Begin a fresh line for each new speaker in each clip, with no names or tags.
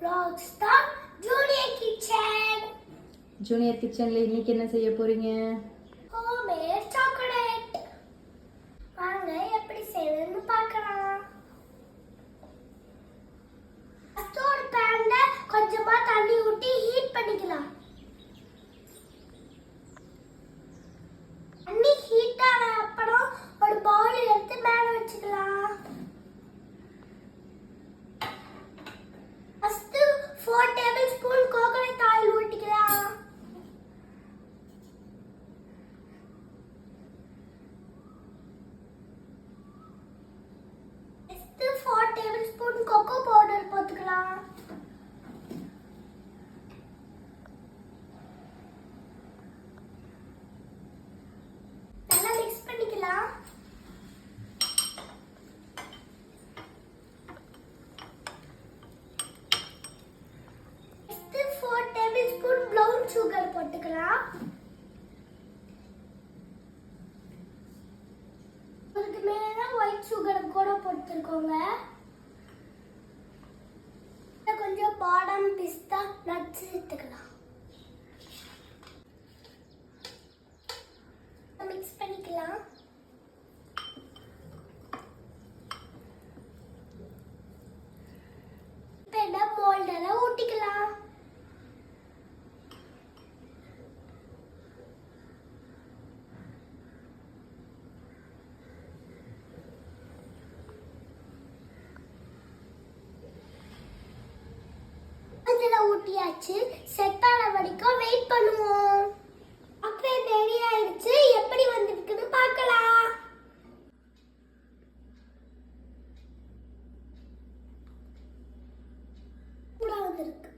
Rockstar junior kitchen.
Junior கிச்சன்ல இன்னைக்கு என்ன செய்ய போறீங்க?
Homemade chocolate. வாங்க எப்படி செய்யணும்னு பார்க்கலாம். ஃபர்ஸ்ட் ஒரு பேன்ல கொஞ்சமா தண்ணி ஊத்தி ஹீட் பண்ணிக்கலாம். தண்ணி ஹீட் ஆன அப்புறம் ஒரு பவுல் எடுத்து மேல வச்சுக்கலாம். ஃபர்ஸ்ட் 4 டேபிள்ஸ்பூன் கோகனட் ஆயில் ஊத்திக்கலாம். நெக்ஸ்ட் 4 டேபிள்ஸ்பூன் கோகோ பவுடர் போட்டுக்கலாம். நல்லா மிக்ஸ் பண்ணிக்கலாம். நெக்ஸ்ட் 4 டேபிள்ஸ்பூன் ப்ரவுன் சுகர் போட்டுக்கலாம். அதுக்கு மேல ஒயிட் சுகர் கூட போட்டுக்கோங்க. கொஞ்சம் பாதாம் பிஸ்தா நட்ஸ் சேர்த்துக்கலாம். மிக்ஸ் பண்ணிக்கலாம். இப்போ இந்த மோல்டரை ஊட்டிக்கலாம். இதில் ஊட்டியாச்சு. செட் ஆன வரைக்கும் வெயிட் பண்ணுவோம். அப்பவே ரெடி ஆயிடுச்சு. எப்படி வந்திருக்குன்னு பார்க்கலாம். கூட வந்திருக்கு.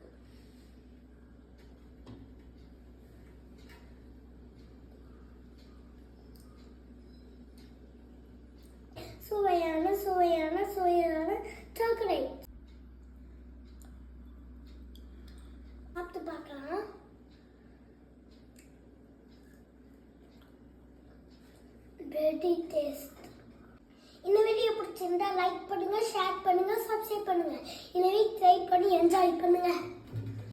சுவையான சுவையான சுவையான சாக்லேட். சாப்பிட்டு பார்க்கலாம். Very taste. இந்த வீடியோ பிடிச்சிருந்தா லைக் பண்ணுங்க, ஷேர் பண்ணுங்க, சப்ஸ்கிரைப் பண்ணுங்க. இந்த வீக் ட்ரை பண்ணி என்ஜாய் பண்ணுங்க.